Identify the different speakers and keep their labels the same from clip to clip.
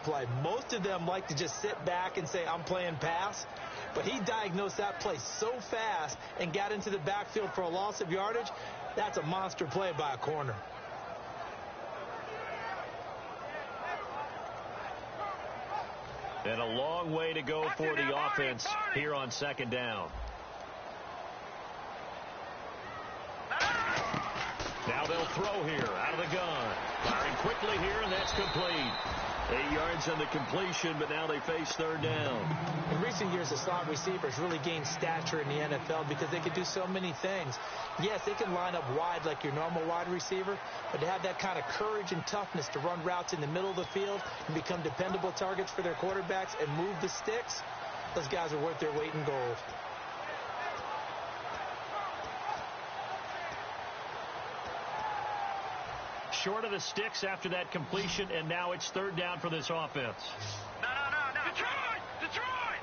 Speaker 1: play. Most of them like to just sit back and say, I'm playing pass. But he diagnosed that play so fast and got into the backfield for a loss of yardage. That's a monster play by a corner.
Speaker 2: And a long way to go for the offense here on second down. Now they'll throw here out of the gun. Firing quickly here, and that's complete. 8 yards on the completion, but now they face third down.
Speaker 1: In recent years, the slot receivers really gained stature in the NFL because they can do so many things. Yes, they can line up wide like your normal wide receiver, but to have that kind of courage and toughness to run routes in the middle of the field and become dependable targets for their quarterbacks and move the sticks, those guys are worth their weight in gold.
Speaker 2: Short of the sticks after that completion, and now it's third down for this offense.
Speaker 3: No. Detroit!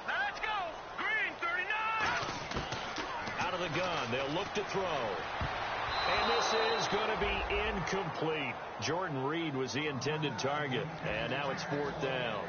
Speaker 3: Let's go! Green, 39!
Speaker 2: Out of the gun, they'll look to throw. And this is going to be incomplete. Jordan Reed was the intended target, and now it's fourth down.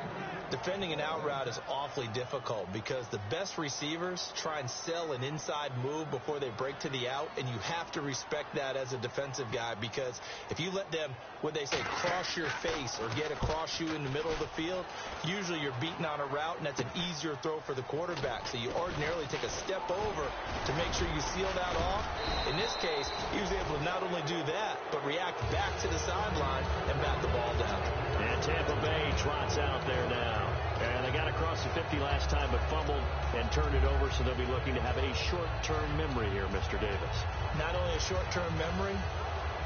Speaker 1: Defending an out route is awfully difficult because the best receivers try and sell an inside move before they break to the out, and you have to respect that as a defensive guy because if you let them, what they say, cross your face or get across you in the middle of the field, usually you're beaten on a route, and that's an easier throw for the quarterback. So you ordinarily take a step over to make sure you seal that off. In this case, he was able to not only do that, but react back to the sideline and bat the ball down.
Speaker 2: And Tampa Bay trots out there now. And they got across the 50 last time, but fumbled and turned it over, so they'll be looking to have a short-term memory here, Mr. Davis.
Speaker 1: Not only a short-term memory,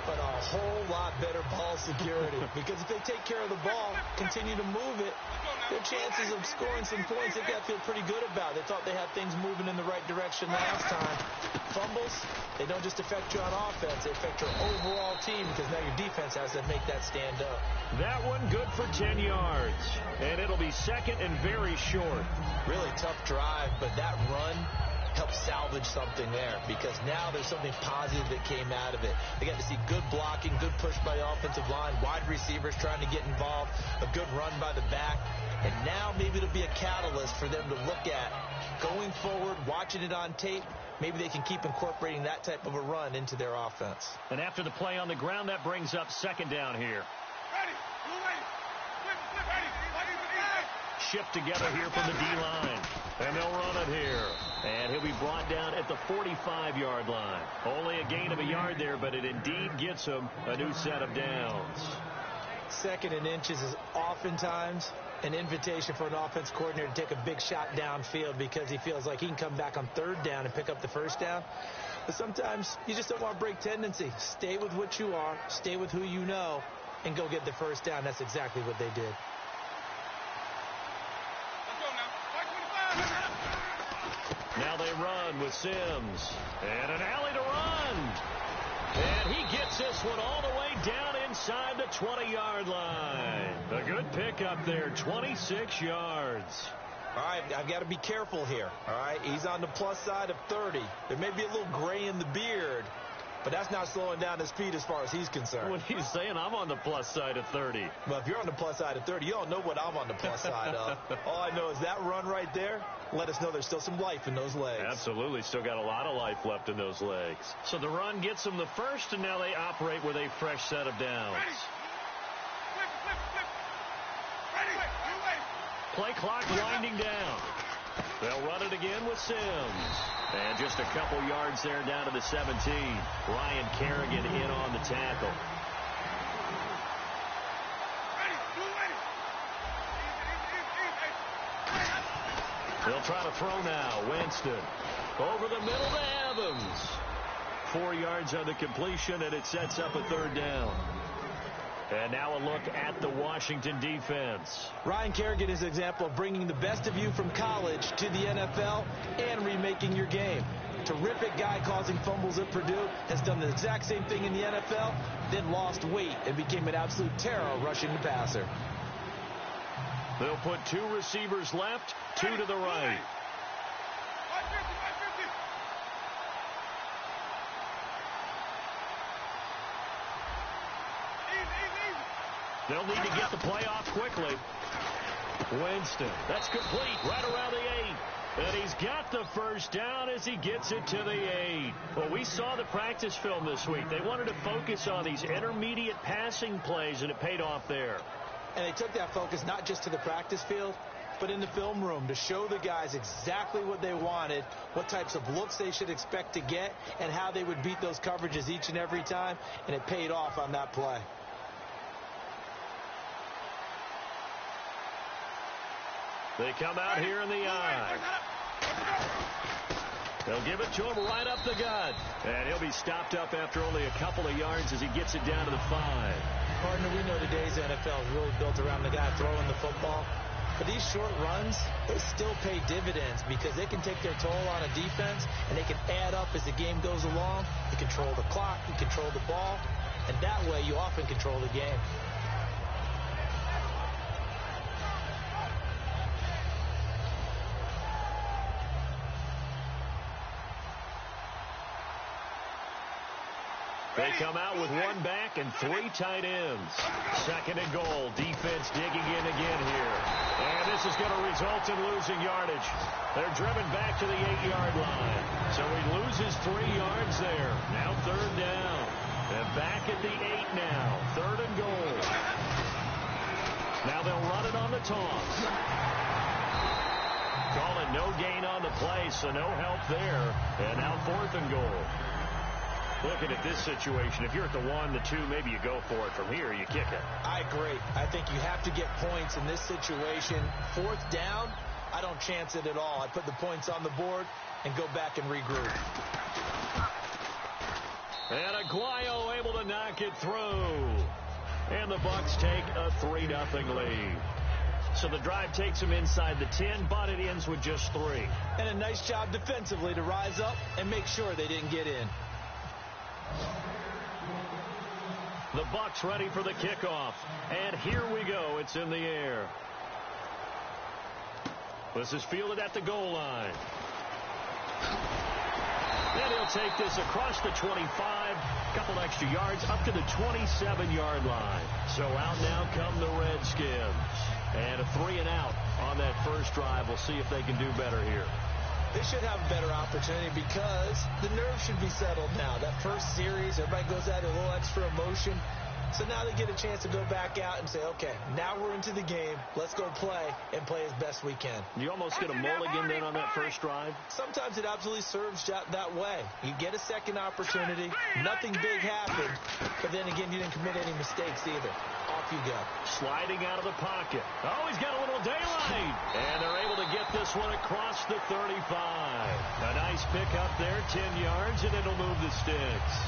Speaker 1: but a whole lot better ball security. Because if they take care of the ball, continue to move it, their chances of scoring some points, they've got to feel pretty good about. They thought they had things moving in the right direction last time. Fumbles, they don't just affect you on offense, they affect your overall team because now your defense has to make that stand up.
Speaker 2: That one good for 10 yards. And it'll be second and very short.
Speaker 1: Really tough drive, but that run helped salvage something there because now there's something positive that came out of it. They got to see good blocking, good push by the offensive line, wide receivers trying to get involved, a good run by the back. And now maybe it'll be a catalyst for them to look at going forward, watching it on tape. Maybe they can keep incorporating that type of a run into their offense.
Speaker 2: And after the play on the ground, that brings up second down here. Shift together here from the D-line. And they'll run it here. And he'll be brought down at the 45-yard line. Only a gain of a yard there, but it indeed gets him a new set of downs.
Speaker 1: Second and inches is oftentimes an invitation for an offense coordinator to take a big shot downfield because he feels like he can come back on third down and pick up the first down. But sometimes you just don't want to break tendency. Stay with what you are, stay with who you know, and go get the first down. That's exactly what they did.
Speaker 2: Now they run with Sims. And an alley to run. And he gets this one all the way down inside the 20-yard line. A good pickup there, 26 yards.
Speaker 1: All right, I've got to be careful here. All right, he's on the plus side of 30. There may be a little gray in the beard, but that's not slowing down his speed as far as he's concerned.
Speaker 2: What he's saying, I'm on the plus side of 30.
Speaker 1: Well, if you're on the plus side of 30, you don't know what I'm on the plus side of. All I know is that run right there let us know there's still some life in those legs.
Speaker 2: Absolutely. Still got a lot of life left in those legs. So the run gets them the first, and now they operate with a fresh set of downs. Play clock winding down. They'll run it again with Sims. And just a couple yards there down to the 17. Ryan Kerrigan in on the tackle. They'll try to throw now. Winston over the middle to Evans. 4 yards on the completion, and it sets up a third down. And now a look at the Washington defense.
Speaker 1: Ryan Kerrigan is an example of bringing the best of you from college to the NFL and remaking your game. Terrific guy causing fumbles at Purdue, has done the exact same thing in the NFL, then lost weight and became an absolute terror rushing the passer.
Speaker 2: They'll put 2 receivers left, 2 to the right. They'll need to get the play off quickly. Winston. That's complete right around the 8. And he's got the first down as he gets it to the 8. Well, we saw the practice film this week. They wanted to focus on these intermediate passing plays, and it paid off there.
Speaker 1: And they took that focus not just to the practice field, but in the film room to show the guys exactly what they wanted, what types of looks they should expect to get, and how they would beat those coverages each and every time, and it paid off on that play.
Speaker 2: They come out here in the eye. They'll give it to him right up the gut. And he'll be stopped up after only a couple of yards as he gets it down to the 5.
Speaker 1: Partner, we know today's NFL is really built around the guy throwing the football. But these short runs, they still pay dividends because they can take their toll on a defense, and they can add up as the game goes along. You control the clock, you control the ball, and that way you often control the game.
Speaker 2: They come out with one back and 3 tight ends. 2nd and goal. Defense digging in again here. And this is going to result in losing yardage. They're driven back to the 8-yard line. So he loses 3 yards there. Now 3rd down. And back at the 8 now. 3rd and goal. Now they'll run it on the toss. Call it no gain on the play, so no help there. And now 4th and goal. Looking at this situation, if you're at the 1, the 2, maybe you go for it. From here, you kick it.
Speaker 1: I agree. I think you have to get points in this situation. 4th down, I don't chance it at all. I put the points on the board and go back and regroup.
Speaker 2: And Aguayo able to knock it through. And the Bucs take a 3-0 lead. So the drive takes them inside the 10, but it ends with just 3.
Speaker 1: And a nice job defensively to rise up and make sure they didn't get in.
Speaker 2: The Bucs ready for the kickoff. And here we go. It's in the air. This is fielded at the goal line. And he'll take this across the 25. Couple extra yards up to the 27-yard line. So out now come the Redskins. And a 3 and out on that first drive. We'll see if they can do better here.
Speaker 1: They should have a better opportunity because the nerves should be settled now. That first series, everybody goes out with a little extra emotion. So now they get a chance to go back out and say, okay, now we're into the game. Let's go play and play as best we can.
Speaker 2: You almost get a mulligan then on that first drive?
Speaker 1: Sometimes it absolutely serves that way. You get a second opportunity. Nothing big happened. But then again, you didn't commit any mistakes either. Off you go.
Speaker 2: Sliding out of the pocket. Oh, he's got a little daylight. And they're able to get this one across the 35. A nice pick up there, 10 yards, and it'll move the sticks.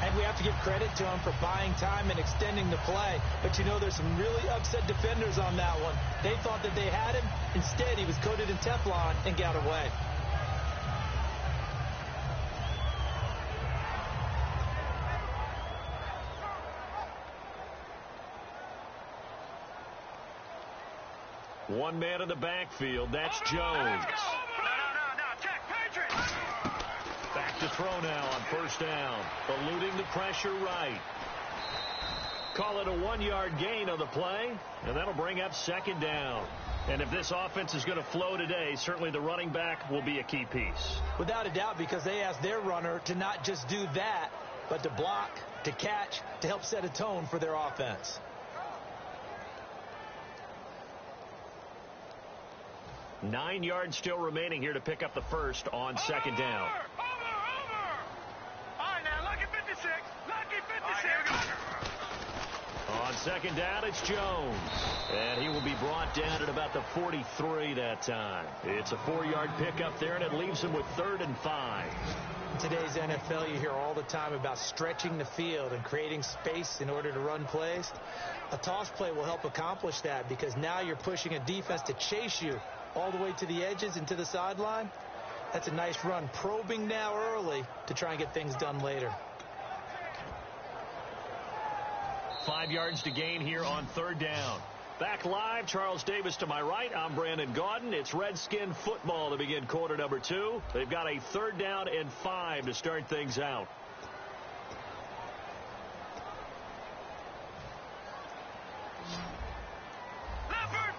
Speaker 1: And we have to give credit to him for buying time and extending the play. But, you know, there's some really upset defenders on that one. They thought that they had him. Instead, he was coated in Teflon and got away.
Speaker 2: One man in the backfield. That's Jones.
Speaker 3: Check, Patriots.
Speaker 2: Back to throw now on first down. Eluding the pressure right. Call it a 1-yard gain on the play, and that'll bring up 2nd down. And if this offense is going to flow today, certainly the running back will be a key piece.
Speaker 1: Without a doubt, because they asked their runner to not just do that, but to block, to catch, to help set a tone for their offense.
Speaker 2: Nine yards still remaining here to pick up the first on 2nd down.
Speaker 3: Over. All right, now, lucky 56. Lucky 56.
Speaker 2: On 2nd down, it's Jones. And he will be brought down at about the 43 that time. It's a 4-yard pickup there, and it leaves him with 3rd and 5.
Speaker 1: In today's NFL, you hear all the time about stretching the field and creating space in order to run plays. A toss play will help accomplish that because now you're pushing a defense to chase you all the way to the edges and to the sideline. That's a nice run. Probing now early to try and get things done later.
Speaker 2: 5 yards to gain here on 3rd down. Back live, Charles Davis to my right. I'm Brandon Gaudin. It's Redskin football to begin quarter number 2. They've got a 3rd down and 5 to start things out.
Speaker 3: Leopard!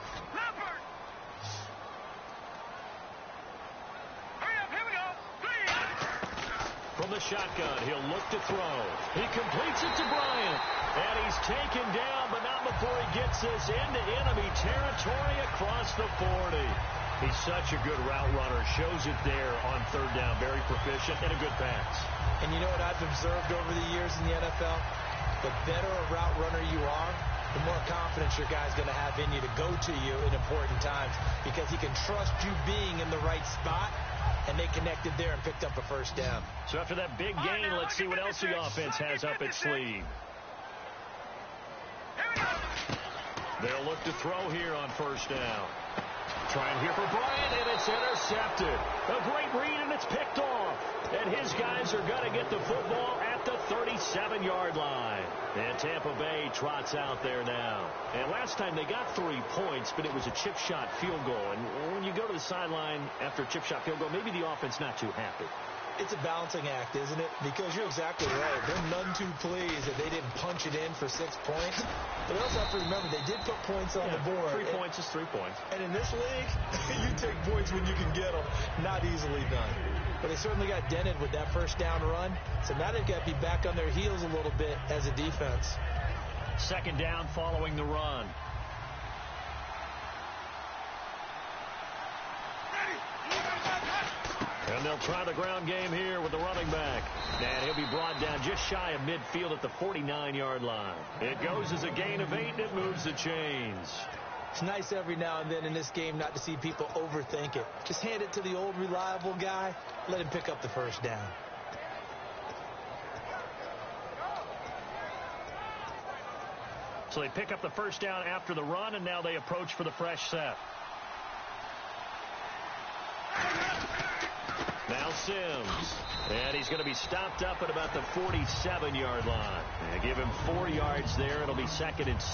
Speaker 2: From the shotgun, he'll look to throw. He completes it to Bryant. And he's taken down, but not before he gets this into enemy territory across the 40. He's such a good route runner. Shows it there on third down. Very proficient and a good pass.
Speaker 1: And you know what I've observed over the years in the NFL? The better a route runner you are, the more confidence your guy's going to have in you to go to you in important times because he can trust you being in the right spot, and they connected there and picked up a first down.
Speaker 2: So after that big gain, let's see what else the offense has up its sleeve. They'll look to throw here on first down. Trying here for Bryant, and it's intercepted. A great read, and it's picked off. And his guys are going to get the football at the 37-yard line. And Tampa Bay trots out there now. And last time they got 3 points, but it was a chip shot field goal. And when you go to the sideline after a chip shot field goal, maybe the offense not too happy.
Speaker 1: It's a balancing act, isn't it? Because you're exactly right. They're none too pleased that they didn't punch it in for 6 points. But also have to remember, they did put points on the board.
Speaker 2: 3 points is 3 points.
Speaker 1: And in this league, you take points when you can get them. Not easily done. But they certainly got dented with that first down run. So now they've got to be back on their heels a little bit as a defense.
Speaker 2: Second down following the run. And they'll try the ground game here with the running back. And he'll be brought down just shy of midfield at the 49-yard line. It goes as a gain of 8, and it moves the chains.
Speaker 1: It's nice every now and then in this game not to see people overthink it. Just hand it to the old reliable guy. Let him pick up the first down.
Speaker 2: So they pick up the first down after the run, and now they approach for the fresh set. Now Sims. And he's going to be stopped up at about the 47-yard line. And give him 4 yards there. It'll be 2nd and 6.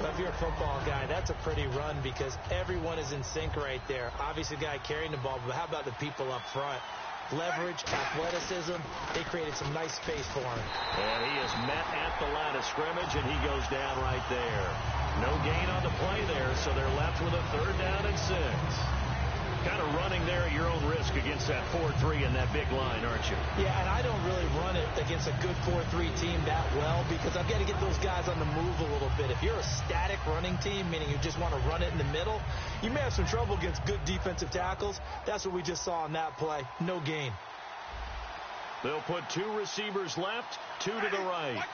Speaker 1: Well, if you're a football guy, that's a pretty run because everyone is in sync right there. Obviously, the guy carrying the ball, but how about the people up front? Leverage, athleticism, they created some nice space for him.
Speaker 2: And he is met at the line of scrimmage, and he goes down right there. No gain on the play there, so they're left with a 3rd down and 6. Kind of running there at your own risk against that 4-3 and that big line, aren't you?
Speaker 1: Yeah, and I don't really run it against a good 4-3 team that well because I've got to get those guys on the move a little bit. If you're a static running team, meaning you just want to run it in the middle, you may have some trouble against good defensive tackles. That's what we just saw on that play. No gain.
Speaker 2: They'll put 2 receivers left, 2 to the right.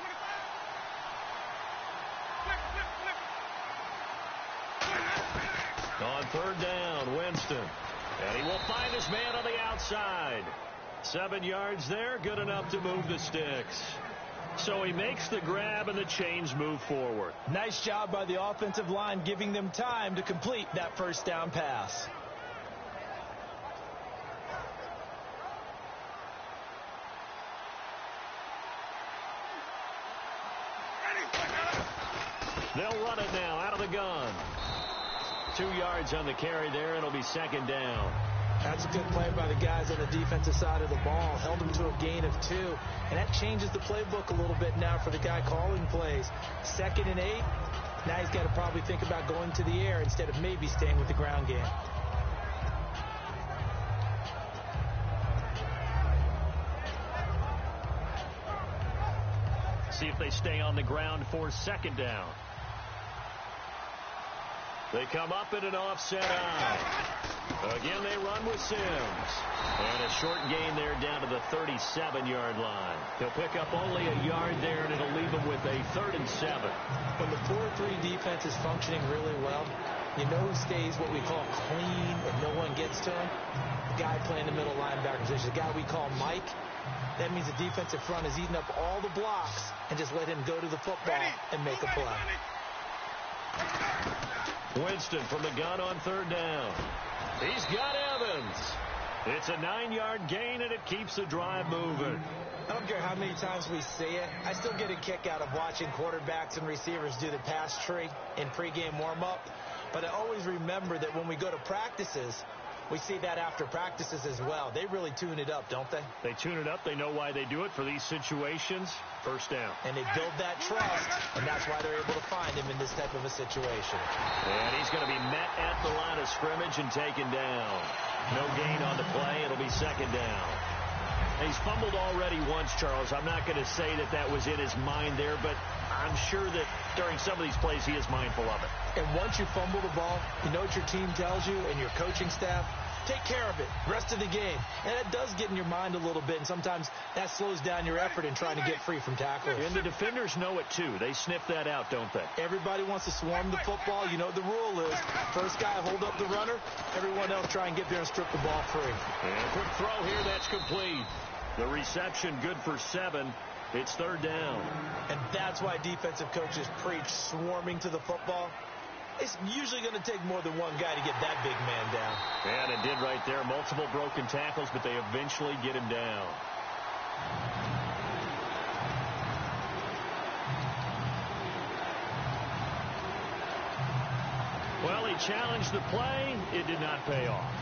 Speaker 2: On 3rd down, Winston. And he will find his man on the outside. 7 yards there, good enough to move the sticks. So he makes the grab, and the chains move forward.
Speaker 1: Nice job by the offensive line, giving them time to complete that first down pass.
Speaker 2: They'll run it now out of the gun. 2 yards on the carry there. It'll be 2nd down.
Speaker 1: That's a good play by the guys on the defensive side of the ball. Held them to a gain of 2. And that changes the playbook a little bit now for the guy calling plays. 2nd and 8. Now he's got to probably think about going to the air instead of maybe staying with the ground game.
Speaker 2: See if they stay on the ground for 2nd down. They come up in an offset eye. Again, they run with Sims. And a short gain there down to the 37-yard line. He'll pick up only a yard there, and it'll leave him with a 3rd and 7.
Speaker 1: When the 4-3 defense is functioning really well, you know who stays what we call clean and no one gets to him? The guy playing the middle linebacker position, the guy we call Mike. That means the defensive front is eating up all the blocks and just let him go to the football and make a play.
Speaker 2: Winston from the gun on 3rd down. He's got Evans. It's a 9-yard gain, and it keeps the drive moving.
Speaker 1: I don't care how many times we say it. I still get a kick out of watching quarterbacks and receivers do the pass tree in pregame warm-up. But I always remember that when we go to practices, we see that after practices as well. They really tune it up, don't they?
Speaker 2: They tune it up. They know why they do it for these situations. First down.
Speaker 1: And they build that trust, and that's why they're able to find him in this type of a situation.
Speaker 2: And he's going to be met at the line of scrimmage and taken down. No gain on the play. It'll be 2nd down. He's fumbled already once, Charles. I'm not going to say that that was in his mind there, but I'm sure that during some of these plays he is mindful of it.
Speaker 1: And once you fumble the ball, you know what your team tells you and your coaching staff? Take care of it rest of the game. And it does get in your mind a little bit, and sometimes that slows down your effort in trying to get free from tackles.
Speaker 2: And the defenders know it, too. They sniff that out, don't they?
Speaker 1: Everybody wants to swarm the football. You know what the rule is. First guy hold up the runner. Everyone else try and get there and strip the ball free.
Speaker 2: And quick throw here. That's complete. The reception good for 7. It's 3rd down.
Speaker 1: And that's why defensive coaches preach swarming to the football. It's usually going to take more than one guy to get that big man down.
Speaker 2: And it did right there. Multiple broken tackles, but they eventually get him down. Well, he challenged the play. It did not pay off.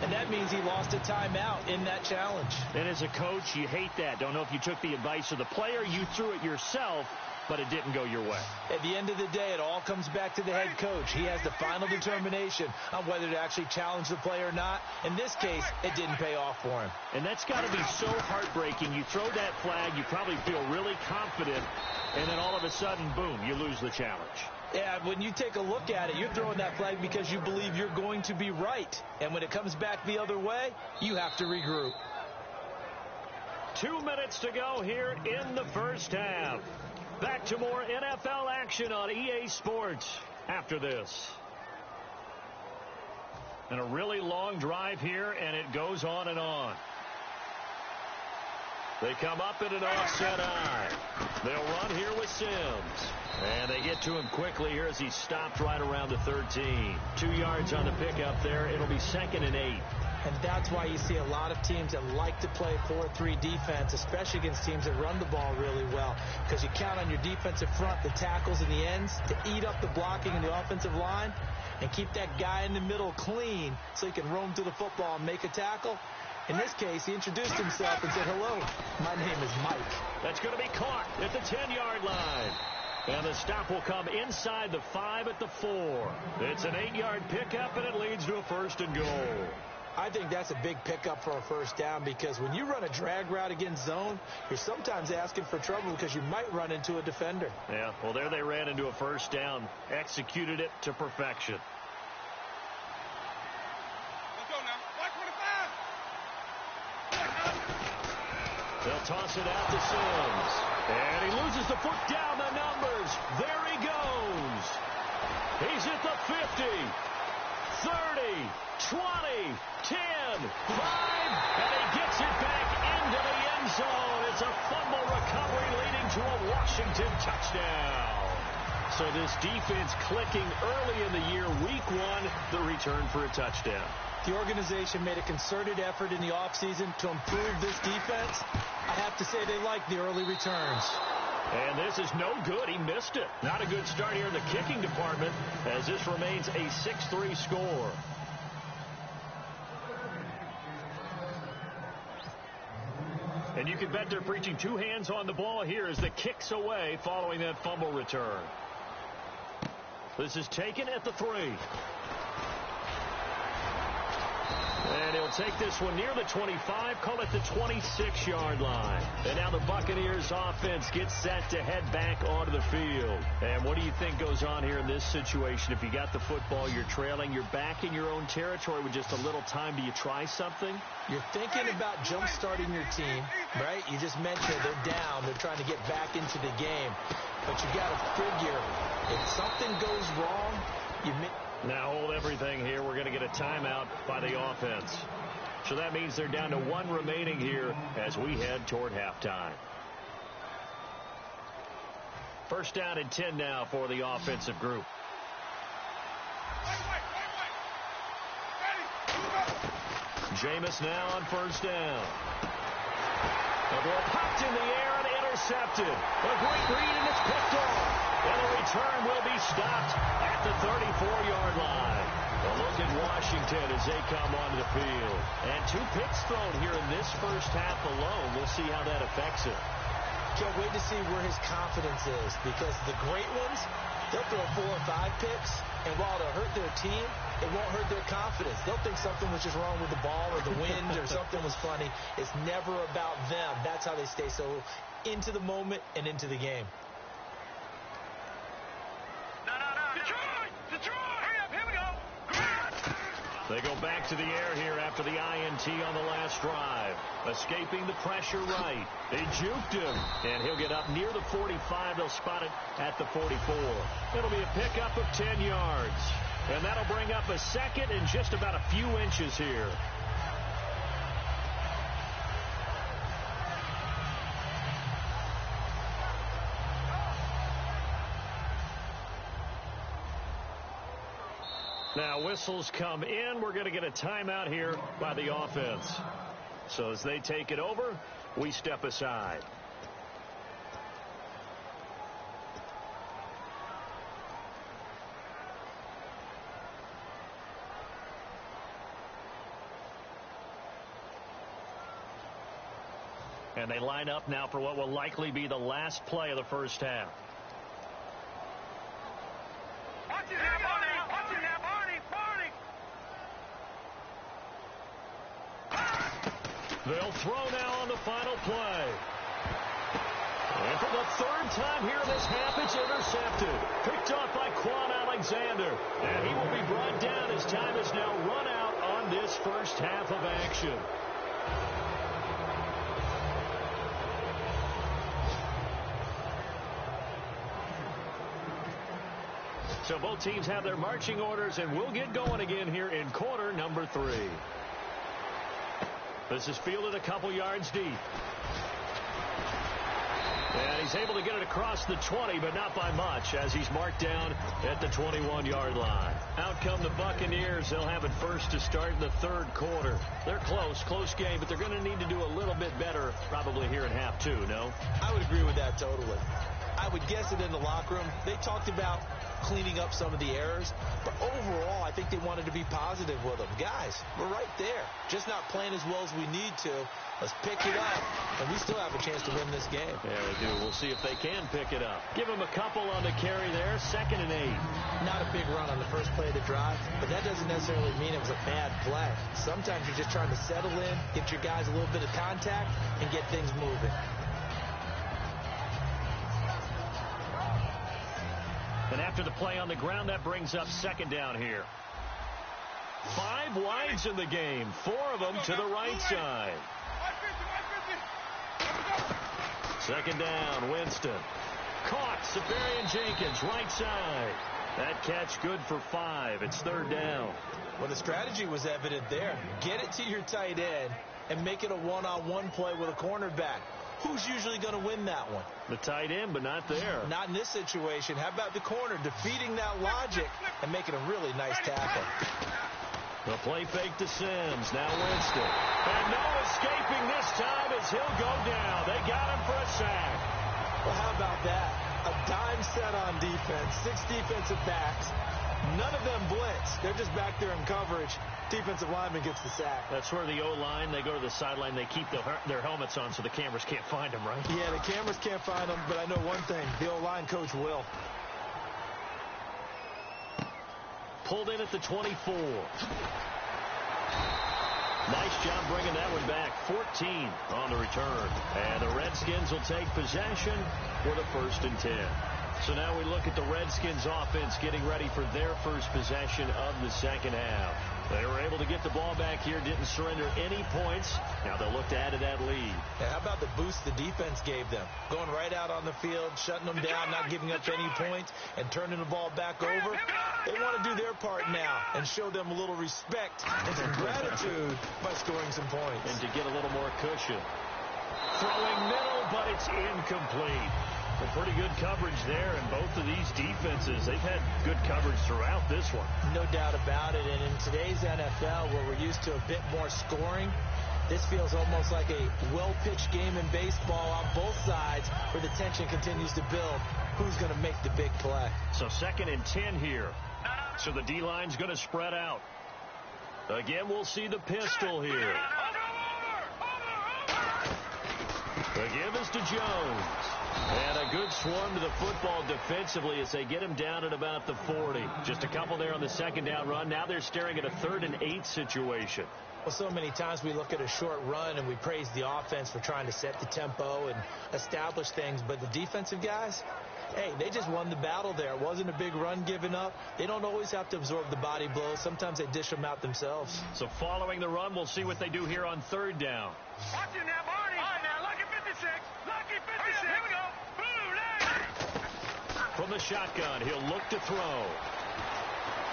Speaker 1: And that means he lost a timeout in that challenge.
Speaker 2: And as a coach, you hate that. Don't know if you took the advice of the player. You threw it yourself, but it didn't go your way.
Speaker 1: At the end of the day, it all comes back to the head coach. He has the final determination on whether to actually challenge the play or not. In this case, it didn't pay off for him.
Speaker 2: And that's got to be so heartbreaking. You throw that flag, you probably feel really confident, and then all of a sudden, boom, you lose the challenge.
Speaker 1: Yeah, when you take a look at it, you're throwing that flag because you believe you're going to be right. And when it comes back the other way, you have to regroup.
Speaker 2: 2 minutes to go here in the first half. Back to more NFL action on EA Sports after this. And a really long drive here, and it goes on and on. They come up in an offset eye. They'll run here with Sims. And they get to him quickly here as he's stopped right around the 13. 2 yards on the pickup there. It'll be 2nd and 8.
Speaker 1: And that's why you see a lot of teams that like to play 4-3 defense, especially against teams that run the ball really well, because you count on your defensive front, the tackles and the ends, to eat up the blocking in the offensive line and keep that guy in the middle clean so he can roam through the football and make a tackle. In this case, he introduced himself and said, "Hello, my name is Mike."
Speaker 2: That's going to be caught at the 10-yard line. And the stop will come inside the 5 at the 4. It's an 8-yard pickup, and it leads to a 1st and goal.
Speaker 1: I think that's a big pickup for a first down, because when you run a drag route against zone, you're sometimes asking for trouble because you might run into a defender.
Speaker 2: Yeah, well, there they ran into a first down, executed it to perfection.
Speaker 3: Let's go now. Watch 25.
Speaker 2: They'll toss it out to Sims. And he loses the foot down the numbers. There he goes. He's at the 50, 30, 20, 10, 5, and he gets it back into the end zone. It's a fumble recovery leading to a Washington touchdown. So this defense clicking early in the year, week 1, the return for a touchdown.
Speaker 1: The organization made a concerted effort in the offseason to improve this defense. I have to say they like the early returns.
Speaker 2: And this is no good. He missed it. Not a good start here in the kicking department, as this remains a 6-3 score. And you can bet they're preaching 2 hands on the ball here as the kick's away following that fumble return. This is taken at the 3. And he'll take this one near the 25, call it the 26-yard line. And now the Buccaneers offense gets set to head back onto the field. And what do you think goes on here in this situation? If you got the football, you're trailing, you're back in your own territory with just a little time. Do you try something?
Speaker 1: You're thinking about jump-starting your team, right? You just mentioned they're down. They're trying to get back into the game. But you got to figure, if something goes wrong, you
Speaker 2: Now hold everything here. We're going to get a timeout by the offense. So that means they're down to 1 remaining here as we head toward halftime. First down and 10 now for the offensive group. Jameis now on first down. The ball popped in the air and intercepted. A great read, and it's picked off. And the return will be stopped at the 34-yard line. A look at Washington as they come onto the field. And 2 picks thrown here in this first half alone. We'll see how that affects it.
Speaker 1: Can't wait to see where his confidence is, because the great ones, they'll throw 4 or 5 picks. And while it'll hurt their team, it won't hurt their confidence. They'll think something was just wrong with the ball or the wind or something was funny. It's never about them. That's how they stay so into the moment and into the game.
Speaker 3: No. Detroit! Hurry up, here we go.
Speaker 2: They go back to the air here after the INT on the last drive. Escaping the pressure right. They juked him, and he'll get up near the 45. They'll spot it at the 44. It'll be a pickup of 10 yards. And that'll bring up a second and just about a few inches here. Now whistles come in. We're going to get a timeout here by the offense. So as they take it over, we step aside. And they line up now for what will likely be the last play of the first half.
Speaker 3: Watch it now, Barney.
Speaker 2: They'll throw now on the final play. And for the third time here in this half, it's intercepted. Picked off by Quan Alexander. And he will be brought down as time is now run out on this first half of action. So both teams have their marching orders, and we'll get going again here in quarter number 3. This is fielded a couple yards deep. And he's able to get it across the 20, but not by much, as he's marked down at the 21-yard line. Out come the Buccaneers. They'll have it first to start in the third quarter. They're close game, but they're going to need to do a little bit better probably here in half 2, no?
Speaker 1: I would agree with that totally. I would guess it in the locker room. They talked about cleaning up some of the errors, but overall, I think they wanted to be positive with them. Guys, we're right there. Just not playing as well as we need to. Let's pick it up, and we still have a chance to win this game.
Speaker 2: Yeah, we do. We'll see if they can pick it up. Give them a couple on the carry there. 2nd and 8.
Speaker 1: Not a big run on the first play of the drive, but that doesn't necessarily mean it was a bad play. Sometimes you're just trying to settle in, get your guys a little bit of contact, and get things moving.
Speaker 2: And after the play on the ground, that brings up 2nd down here. 5 wides in the game. 4 of them to the right side. 2nd down, Winston. Caught, Safarian Jenkins, right side. That catch good for 5. It's 3rd down.
Speaker 1: Well, the strategy was evident there. Get it to your tight end and make it a one-on-one play with a cornerback. Who's usually going to win that one?
Speaker 2: The tight end, but not there.
Speaker 1: Not in this situation. How about the corner defeating that logic and making a really nice tackle?
Speaker 2: The play fake to Sims. Now Winston. And no escaping this time as he'll go down. They got him for a sack.
Speaker 1: Well, how about that? A dime set on defense. 6 defensive backs. None of them blitz. They're just back there in coverage. Defensive lineman gets the sack.
Speaker 2: That's where the O-line, they go to the sideline, they keep their helmets on so the cameras can't find them, right?
Speaker 1: Yeah, the cameras can't find them, but I know one thing. The O-line coach will.
Speaker 2: Pulled in at the 24. Nice job bringing that one back. 14 on the return. And the Redskins will take possession with a 1st and 10. So now we look at the Redskins offense getting ready for their first possession of the second half. They were able to get the ball back here, didn't surrender any points. Now they'll look to add to that lead.
Speaker 1: And how about the boost the defense gave them? Going right out on the field, shutting them down, not giving up any points, and turning the ball back over. They want to do their part now and show them a little respect and some gratitude by scoring some points.
Speaker 2: And to get a little more cushion. Throwing middle, but it's incomplete. Pretty good coverage there, and both of these defenses, they've had good coverage throughout this one.
Speaker 1: No doubt about it, and in today's NFL, where we're used to a bit more scoring, this feels almost like a well-pitched game in baseball on both sides where the tension continues to build. Who's going to make the big play?
Speaker 2: So 2nd and 10 here. So the D-line's going to spread out. Again, we'll see the pistol here. The give is to Jones. And a good swarm to the football defensively as they get him down at about the 40. Just a couple there on the second down run. Now they're staring at a 3rd and 8 situation.
Speaker 1: Well, so many times we look at a short run and we praise the offense for trying to set the tempo and establish things. But the defensive guys, hey, they just won the battle there. It wasn't a big run given up. They don't always have to absorb the body blows. Sometimes they dish them out themselves.
Speaker 2: So following the run, we'll see what they do here on 3rd down.
Speaker 3: Watch it now, Barney. All right, now, lucky 56. Lucky 56. Here we go. Blue leg.
Speaker 2: From the shotgun, he'll look to throw.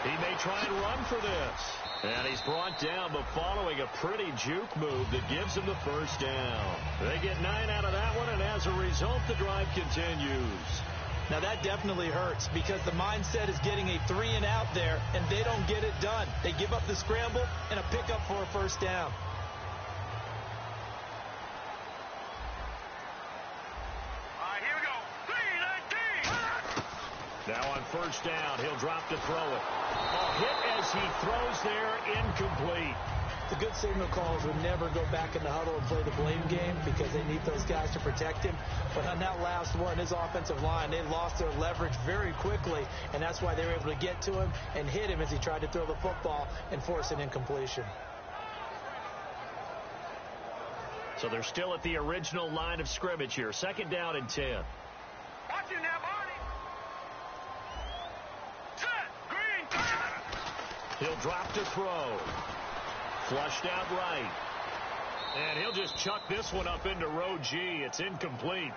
Speaker 2: He may try and run for this. And he's brought down, but following a pretty juke move that gives him the first down. They get 9 out of that one, and as a result, the drive continues.
Speaker 1: Now, that definitely hurts because the mindset is getting a 3 and out there, and they don't get it done. They give up the scramble and a pickup for a first down.
Speaker 3: All right, here we go. 3-19.
Speaker 2: Now on first down, he'll drop to throw it. A hit as he throws there, incomplete.
Speaker 1: The good signal calls would never go back in the huddle and play the blame game because they need those guys to protect him. But on that last one, his offensive line, they lost their leverage very quickly, and that's why they were able to get to him and hit him as he tried to throw the football and force an incompletion.
Speaker 2: So they're still at the original line of scrimmage here. 2nd down and 10.
Speaker 3: Watch it now, Barney. Set. Green.
Speaker 2: He'll drop to throw. Flushed out right. And he'll just chuck this one up into row G. It's incomplete.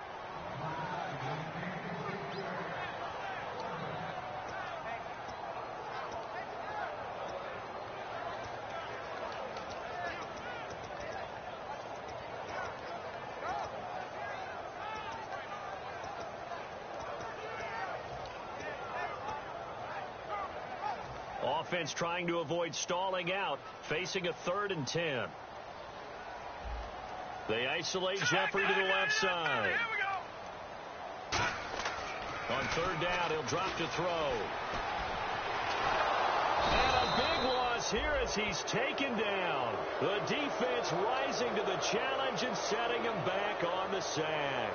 Speaker 2: Offense trying to avoid stalling out, facing a 3rd and 10. They isolate Jeffrey to the left side.
Speaker 3: Here we go.
Speaker 2: On 3rd down, he'll drop to throw. And a big loss here as he's taken down. The defense rising to the challenge and setting him back on the sack.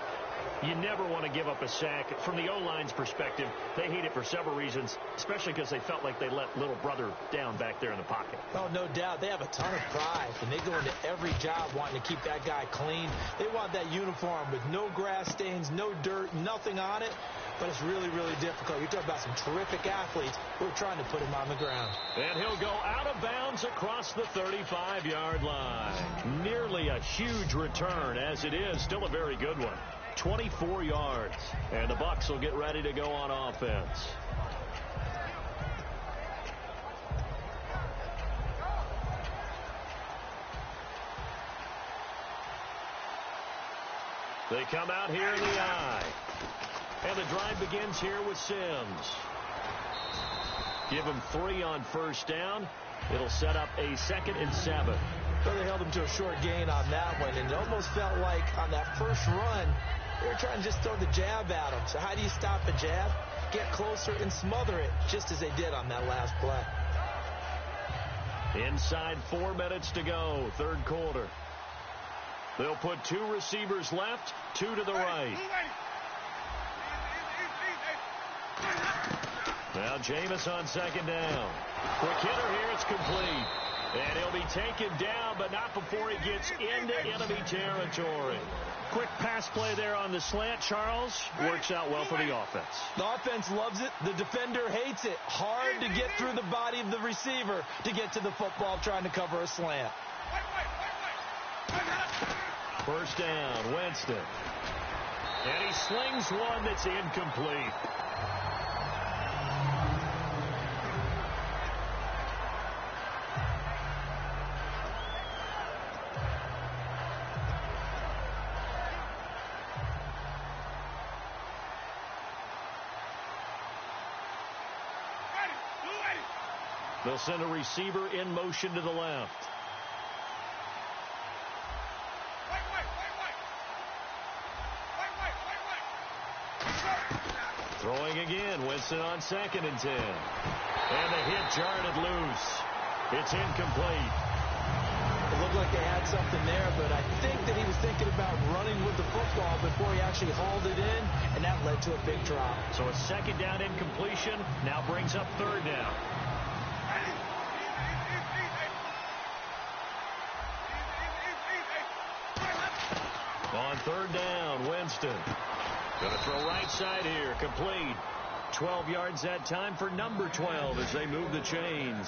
Speaker 2: You never want to give up a sack. From the O-line's perspective, they hate it for several reasons, especially because they felt like they let little brother down back there in the pocket.
Speaker 1: Oh, no doubt. They have a ton of pride, and they go into every job wanting to keep that guy clean. They want that uniform with no grass stains, no dirt, nothing on it, but it's really, really difficult. You're talking about some terrific athletes who are trying to put him on the ground.
Speaker 2: And he'll go out of bounds across the 35-yard line. Nearly a huge return, as it is. Still a very good one. 24 yards. And the Bucs will get ready to go on offense. They come out here in the eye. And the drive begins here with Sims. Give him 3 on first down. It'll set up a 2nd and 7.
Speaker 1: Well, they held him to a short gain on that one, and it almost felt like on that first run, they were trying to just throw the jab at him. So how do you stop a jab? Get closer and smother it, just as they did on that last play.
Speaker 2: Inside 4 minutes to go, 3rd quarter. They'll put 2 receivers left, 2 to the right. Now Jameis on 2nd down. Quick hitter here, it's complete. And he'll be taken down, but not before he gets into enemy territory.
Speaker 4: Quick pass play there on the slant, Charles. Works out well for the offense.
Speaker 1: The offense loves it. The defender hates it. Hard to get through the body of the receiver to get to the football trying to cover a slant.
Speaker 2: First down, Winston. And he slings one that's incomplete. They'll send a receiver in motion to the left. Throwing again, Winston on 2nd and 10. And the hit jarred it loose. It's incomplete.
Speaker 1: It looked like they had something there, but I think that he was thinking about running with the football before he actually hauled it in, and that led to a big drop.
Speaker 2: So a second down incompletion now brings up third down. On third down, Winston. Going to throw right side here, complete. 12 yards that time for number 12 as they move the chains.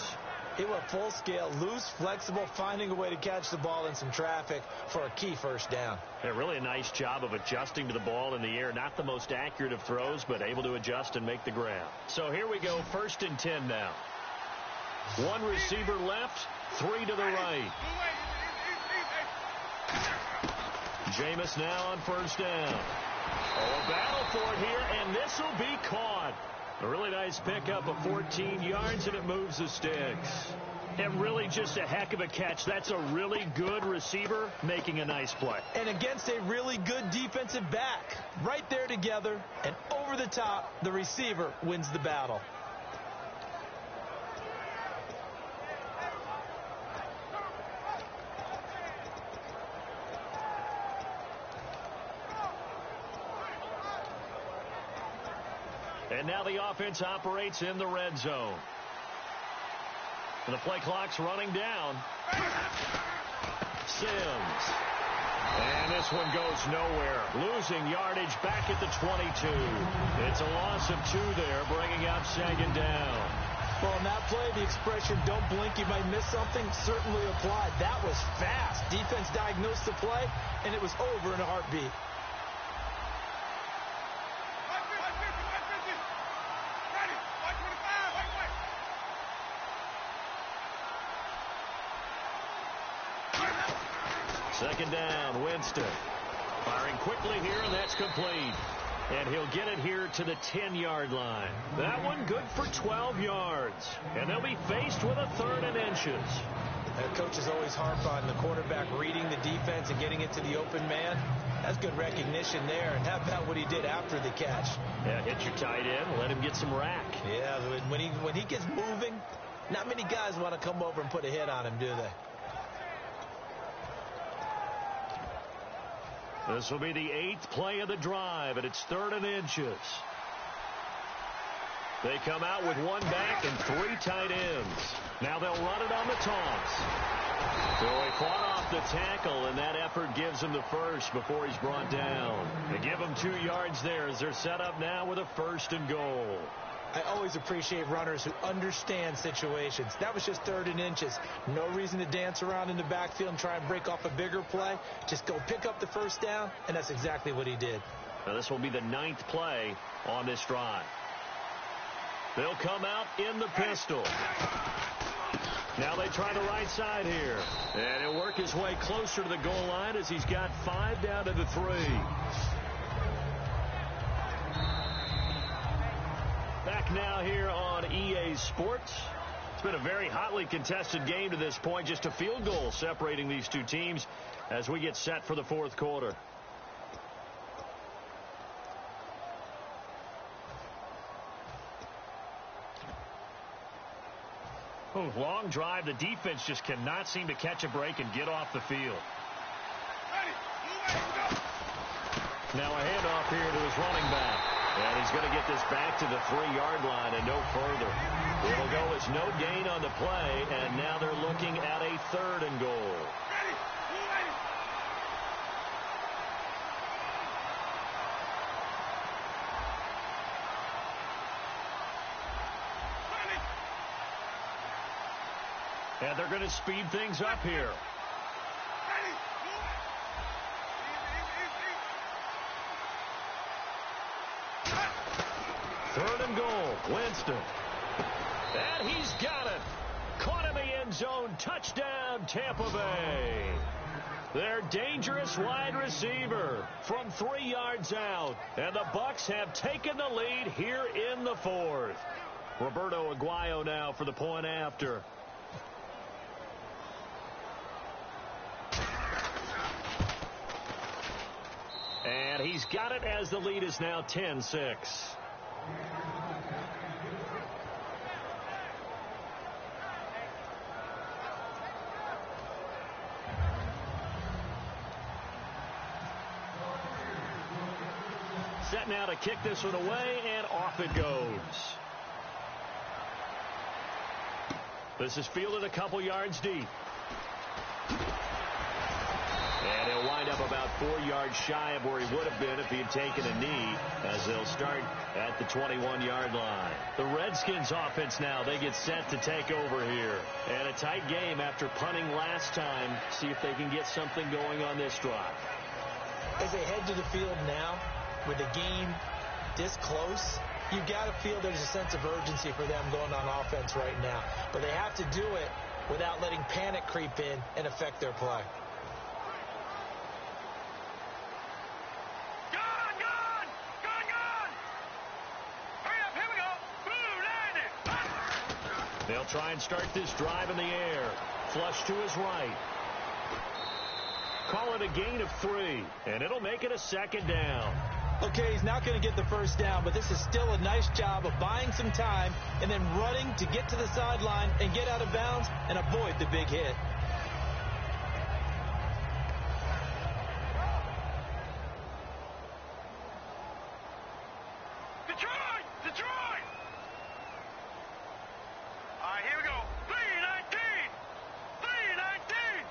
Speaker 1: He went full scale, loose, flexible, finding a way to catch the ball in some traffic for a key first down.
Speaker 2: Yeah, really a nice job of adjusting to the ball in the air. Not the most accurate of throws, but able to adjust and make the grab. So here we go, 1st and 10 now. One receiver left, 3 to the right. Jameis now on first down. Oh, a battle for it here, and this will be caught. A really nice pickup of 14 yards, and it moves the sticks. And really just a heck of a catch. That's a really good receiver making a nice play.
Speaker 1: And against a really good defensive back. Right there together, and over the top, the receiver wins the battle.
Speaker 2: And now the offense operates in the red zone. And the play clock's running down. Sims. And this one goes nowhere. Losing yardage back at the 22. It's a loss of 2 there, bringing up second down.
Speaker 1: Well, in that play, the expression, don't blink, you might miss something, certainly applied. That was fast. Defense diagnosed the play, and it was over in a heartbeat.
Speaker 2: Second down, Winston. Firing quickly here, and that's complete. And he'll get it here to the 10-yard line. That one good for 12 yards. And they'll be faced with a 3rd and inches.
Speaker 1: Coaches always harp on the quarterback reading the defense and getting it to the open man. That's good recognition there. And how about what he did after the catch?
Speaker 2: Yeah, hit your tight end, let him get some rack.
Speaker 1: Yeah, when he gets moving, not many guys want to come over and put a hit on him, do they?
Speaker 2: This will be the 8th play of the drive, and it's 3rd and inches. They come out with 1 back and 3 tight ends. Now they'll run it on the toss. So he fought off the tackle, and that effort gives him the first before he's brought down. They give him 2 yards there as they're set up now with a 1st and goal.
Speaker 1: I always appreciate runners who understand situations. That was just 3rd and inches. No reason to dance around in the backfield and try and break off a bigger play. Just go pick up the first down, and that's exactly what he did.
Speaker 2: Now this will be the 9th play on this drive. They'll come out in the pistol. Now they try the right side here. And he'll work his way closer to the goal line as he's got 5 down to the 3. Back now here on EA Sports. It's been a very hotly contested game to this point. Just a field goal separating these two teams as we get set for the 4th quarter. Oh, long drive. The defense just cannot seem to catch a break and get off the field. Now a handoff here to his running back. And he's going to get this back to the 3-yard line and no further. It'll go as no gain on the play, and now they're looking at a 3rd and goal. And they're going to speed things up here. Third and goal, Winston. And he's got it. Caught in the end zone. Touchdown, Tampa Bay. Their dangerous wide receiver from 3 yards out. And the Bucs have taken the lead here in the 4th. Roberto Aguayo now for the point after. And he's got it as the lead is now 10-6. set now to kick this one away, and off it goes. This is fielded a couple yards deep. And he'll wind up about 4 yards shy of where he would have been if he had taken a knee, as they'll start at the 21-yard line. The Redskins offense now, they get set to take over here. And a tight game after punting last time. See if they can get something going on this drive.
Speaker 1: As they head to the field now, with the game this close, you've got to feel there's a sense of urgency for them going on offense right now. But they have to do it without letting panic creep in and affect their play.
Speaker 2: They'll try and start this drive in the air. Flush to his right. Call it a gain of 3, and it'll make it a second down.
Speaker 1: Okay, he's not going to get the first down, but this is still a nice job of buying some time and then running to get to the sideline and get out of bounds and avoid the big hit.
Speaker 3: Detroit! All right, here we go. 3-19! 3-19!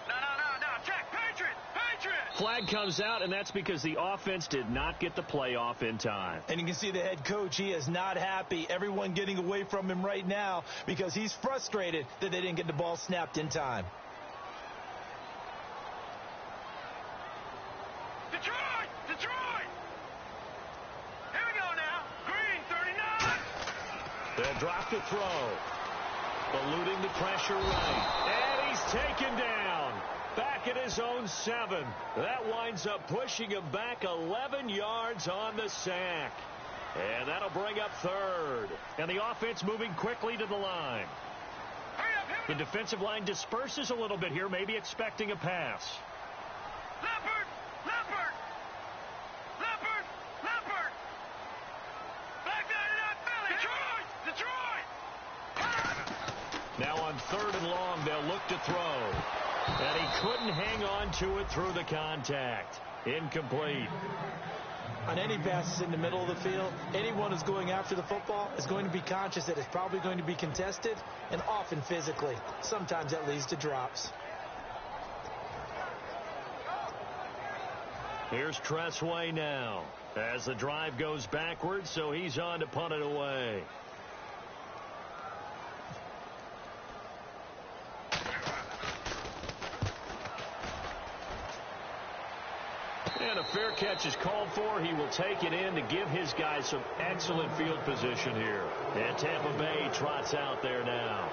Speaker 3: No, check. Patriot!
Speaker 2: Flag comes out, and that's because the offense did not get the play off in time.
Speaker 1: And you can see the head coach, he is not happy. Everyone getting away from him right now because he's frustrated that they didn't get the ball snapped in time.
Speaker 3: Detroit! Here we go now. Green, 39.
Speaker 2: They'll drop the throw. Eluding the pressure right. And he's taken down. Back at his own 7. That winds up pushing him back 11 yards on the sack. And that'll bring up 3rd. And the offense moving quickly to the line. The defensive line disperses a little bit here, maybe expecting a pass.
Speaker 3: Leopard! Back down in that belly! Detroit!
Speaker 2: Now on 3rd and long, they'll look to throw. And he couldn't hang on to it through the contact. Incomplete.
Speaker 1: On any passes in the middle of the field, anyone who's going after the football is going to be conscious that it's probably going to be contested, and often physically. Sometimes that leads to drops.
Speaker 2: Here's Tressway now as the drive goes backwards, so he's on to punt it away. And a fair catch is called for. He will take it in to give his guys some excellent field position here. And Tampa Bay trots out there now.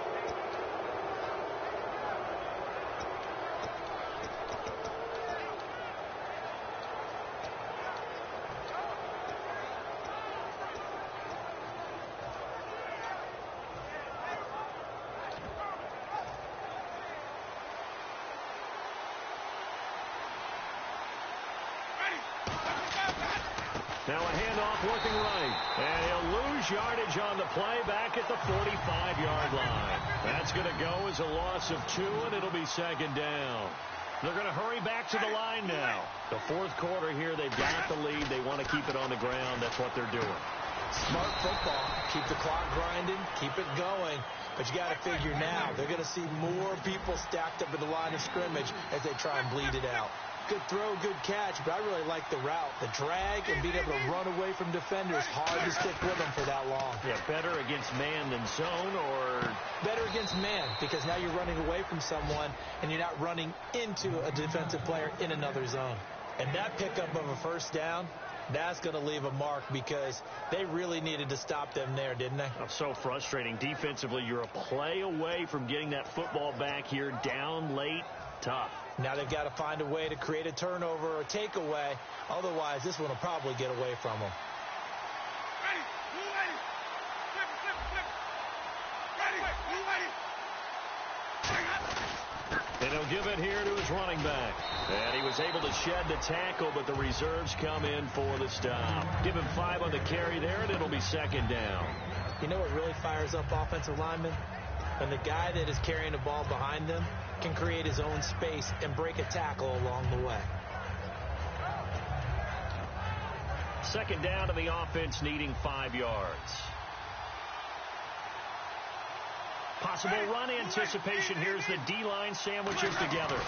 Speaker 2: Now a handoff working right. And he'll lose yardage on the play back at the 45-yard line. That's going to go as a loss of 2, and it'll be second down. They're going to hurry back to the line now. The 4th quarter here, they've got the lead. They want to keep it on the ground. That's what they're doing.
Speaker 1: Smart football. Keep the clock grinding. Keep it going. But you got to figure now, they're going to see more people stacked up at the line of scrimmage as they try and bleed it out. Good throw, good catch, but I really like the route. The drag and being able to run away from defenders. Hard to stick with them for that long.
Speaker 2: Yeah, better against man than zone, or
Speaker 1: better against man, because now you're running away from someone and you're not running into a defensive player in another zone. And that pickup of a first down, that's going to leave a mark because they really needed to stop them there, didn't they?
Speaker 2: Oh, so frustrating. Defensively, you're a play away from getting that football back here down late. Tough.
Speaker 1: Now they've got to find a way to create a turnover or a takeaway. Otherwise, this one will probably get away from them.
Speaker 2: And he'll give it here to his running back. And he was able to shed the tackle, but the reserves come in for the stop. Give him 5 on the carry there, and it'll be second down.
Speaker 1: You know what really fires up offensive linemen? When the guy that is carrying the ball behind them can create his own space and break a tackle along the way.
Speaker 2: Second down to the offense, needing 5 yards. Possible run anticipation. Here's the D-line sandwiches together.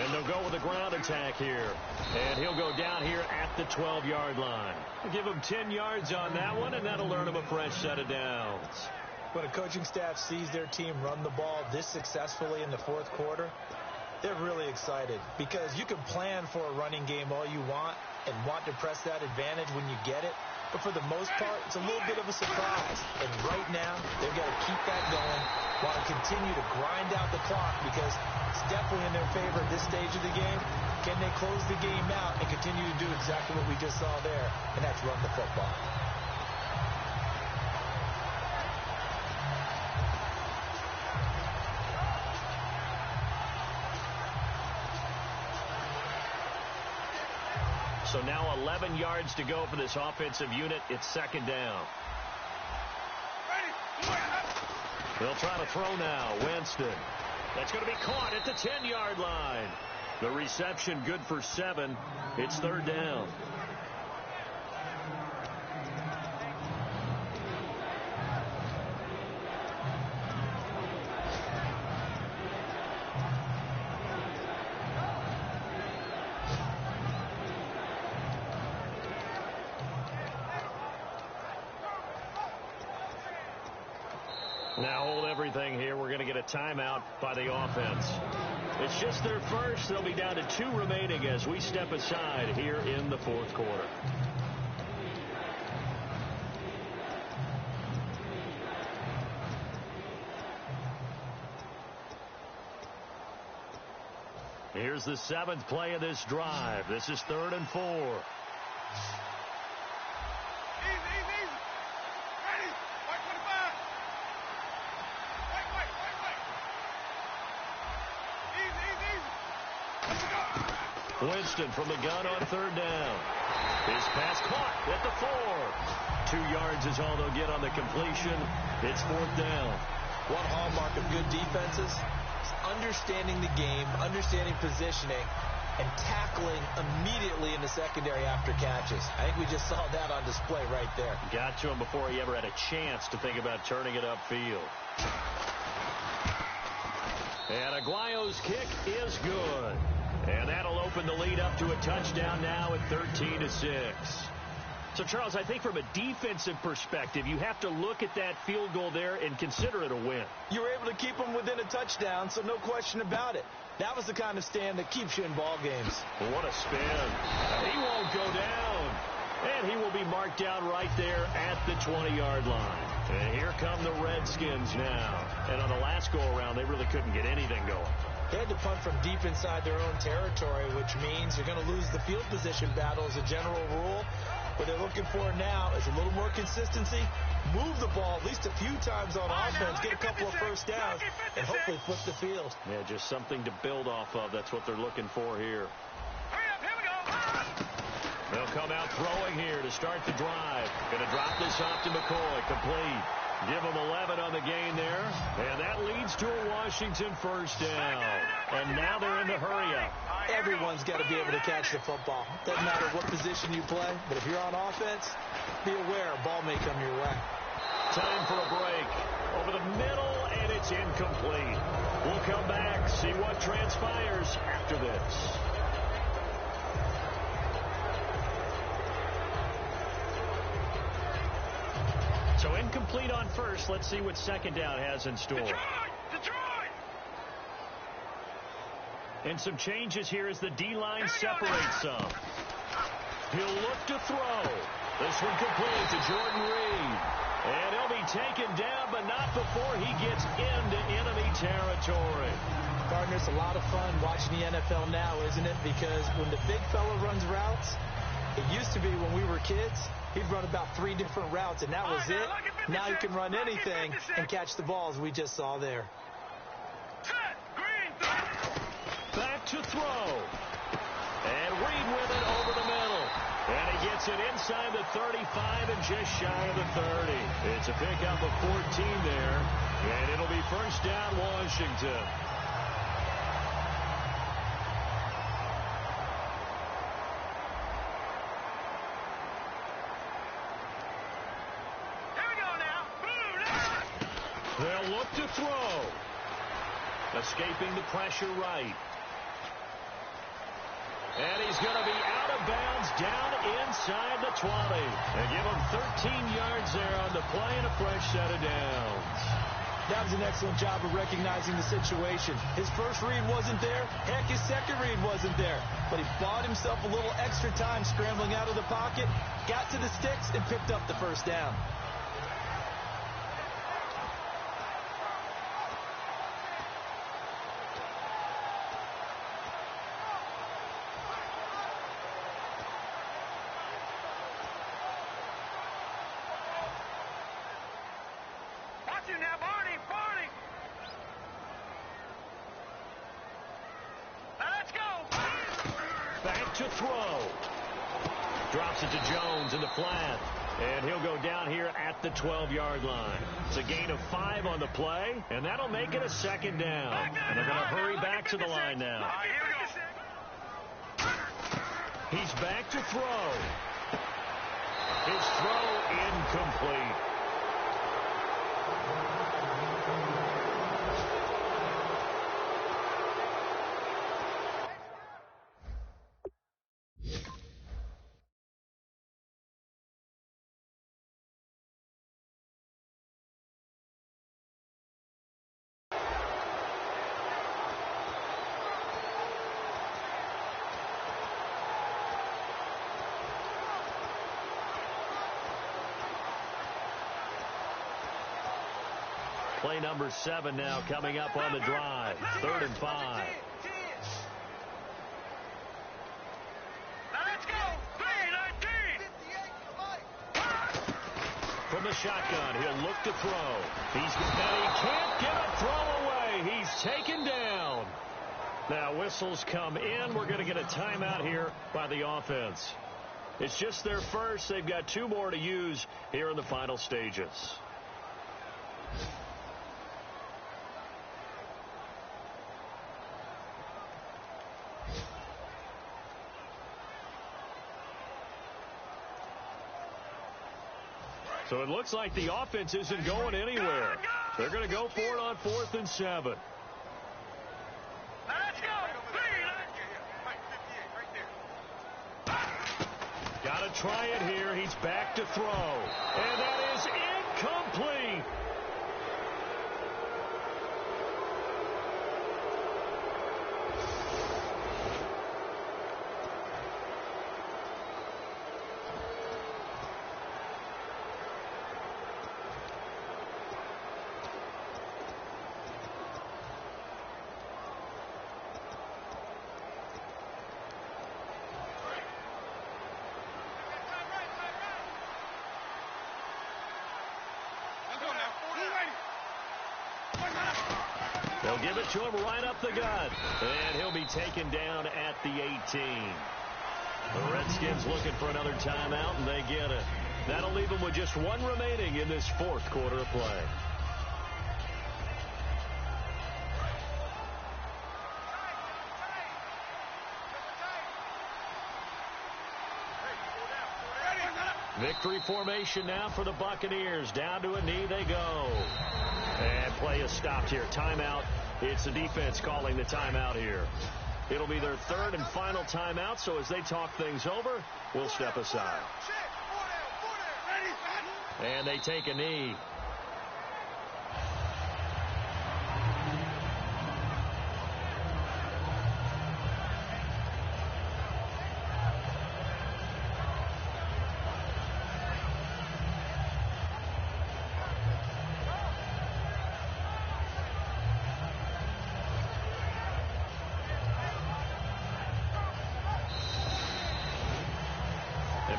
Speaker 2: And they'll go with a ground attack here. And he'll go down here at the 12-yard line. We'll give him 10 yards on that one, and that'll earn him a fresh set of downs.
Speaker 1: When a coaching staff sees their team run the ball this successfully in the fourth quarter, they're really excited because you can plan for a running game all you want and want to press that advantage when you get it. But for the most part, it's a little bit of a surprise. And right now, they've got to keep that going, want to continue to grind out the clock because it's definitely in their favor at this stage of the game. Can they close the game out and continue to do exactly what we just saw there, and that's run the football?
Speaker 2: So now 11 yards to go for this offensive unit. It's second down. They'll try to throw now. Winston. That's going to be caught at the 10-yard line. The reception good for 7. It's third down. Now hold everything here. We're going to get a timeout by the offense. It's just their first. They'll be down to 2 remaining as we step aside here in the fourth quarter. Here's the 7th play of this drive. This is 3rd and 4. Winston from the gun on 3rd down. His pass caught at the 4. 2 yards is all they'll get on the completion. It's 4th down.
Speaker 1: One hallmark of good defenses is understanding the game, understanding positioning, and tackling immediately in the secondary after catches. I think we just saw that on display right there.
Speaker 2: Got to him before he ever had a chance to think about turning it upfield. And Aguayo's kick is good. And that'll open the lead up to a touchdown now at 13-6. So, Charles, I think from a defensive perspective, you have to look at that field goal there and consider it a win.
Speaker 1: You were able to keep them within a touchdown, so no question about it. That was the kind of stand that keeps you in ball games.
Speaker 2: What a spin. He won't go down. And he will be marked down right there at the 20-yard line. And here come the Redskins now. And on the last go-around, they really couldn't get anything going.
Speaker 1: They had to punt from deep inside their own territory, which means you're going to lose the field position battle as a general rule. What they're looking for now is a little more consistency, move the ball at least a few times on offense, get a couple of first downs, and hopefully flip the field.
Speaker 2: Yeah, just something to build off of. That's what they're looking for here.
Speaker 3: Hurry up, here we go.
Speaker 2: They'll come out throwing here to start the drive. Going to drop this off to McCoy, complete. Give them 11 on the gain there. And that leads to a Washington first down. And now they're in the hurry-up.
Speaker 1: Everyone's got to be able to catch the football. Doesn't matter what position you play, but if you're on offense, be aware a ball may come your way.
Speaker 2: Time for a break. Over the middle, and it's incomplete. We'll come back, see what transpires after this. So incomplete on first. Let's see what second down has in store.
Speaker 3: Detroit!
Speaker 2: And some changes here as the D-line separates some. He'll look to throw. This one complete to Jordan Reed. And he'll be taken down, but not before he gets into enemy territory.
Speaker 1: Gardner, it's a lot of fun watching the NFL now, isn't it? Because when the big fella runs routes, it used to be when we were kids, he'd run about 3 different routes, and that was it. Now he can run anything and catch the balls we just saw there.
Speaker 2: Back to throw. And Reed with it over the middle. And he gets it inside the 35 and just shy of the 30. It's a pickup of 14 there. And it'll be first down, Washington. They'll look to throw. Escaping the pressure right. And he's going to be out of bounds down inside the 20. They give him 13 yards there on the play and a fresh set of downs.
Speaker 1: That was an excellent job of recognizing the situation. His first read wasn't there. Heck, his second read wasn't there. But he bought himself a little extra time scrambling out of the pocket, got to the sticks, and picked up the first down.
Speaker 3: Watch you now, Barney! Barney! Now let's go!
Speaker 2: Back to throw. Drops it to Jones in the flat. And he'll go down here at the 12-yard line. It's a gain of 5 on the play, and that'll make it a second down. And they're going to hurry back to the line now.
Speaker 3: All right, here we go.
Speaker 2: He's back to throw. His throw incomplete. Play number 7 now coming up on the drive. 3rd and 5.
Speaker 3: Now let's go! 3-19!
Speaker 2: From the shotgun, he'll look to throw. He can't get a throw away. He's taken down. Now whistles come in. We're going to get a timeout here by the offense. It's just their first. They've got 2 more to use here in the final stages. So it looks like the offense isn't going anywhere. They're going to go for it on 4th and 7.
Speaker 3: Let's go! 3-19!
Speaker 2: Got to try it here. He's back to throw. And that is incomplete. They'll give it to him right up the gut. And he'll be taken down at the 18. The Redskins looking for another timeout, and they get it. That'll leave them with just 1 remaining in this 4th quarter of play. Victory formation now for the Buccaneers. Down to a knee they go. And play is stopped here. Timeout. It's the defense calling the timeout here. It'll be their 3rd and final timeout, so as they talk things over, we'll step aside. And they take a knee.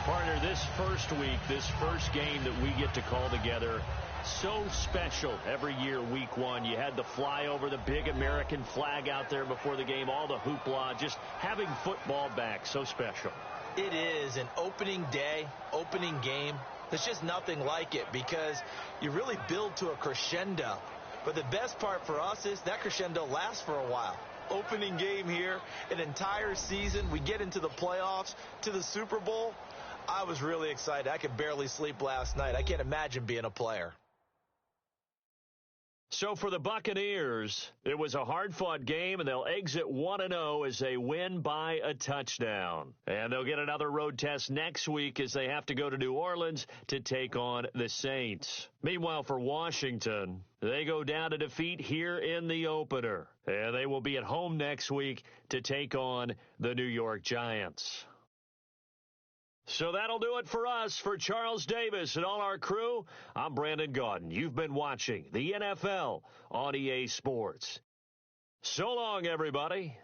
Speaker 2: Partner, this first week, this first game that we get to call together, so special every year, week 1. You had the flyover, the big American flag out there before the game, all the hoopla, just having football back, so special.
Speaker 1: It is an opening day, opening game. There's just nothing like it because you really build to a crescendo. But the best part for us is that crescendo lasts for a while. Opening game here, an entire season. We get into the playoffs, to the Super Bowl. I was really excited. I could barely sleep last night. I can't imagine being a player.
Speaker 2: So for the Buccaneers, it was a hard-fought game, and they'll exit 1-0 as they win by a touchdown. And they'll get another road test next week as they have to go to New Orleans to take on the Saints. Meanwhile, for Washington, they go down to defeat here in the opener. And they will be at home next week to take on the New York Giants. So that'll do it for us. For Charles Davis and all our crew, I'm Brandon Gaudin. You've been watching the NFL on EA Sports. So long, everybody.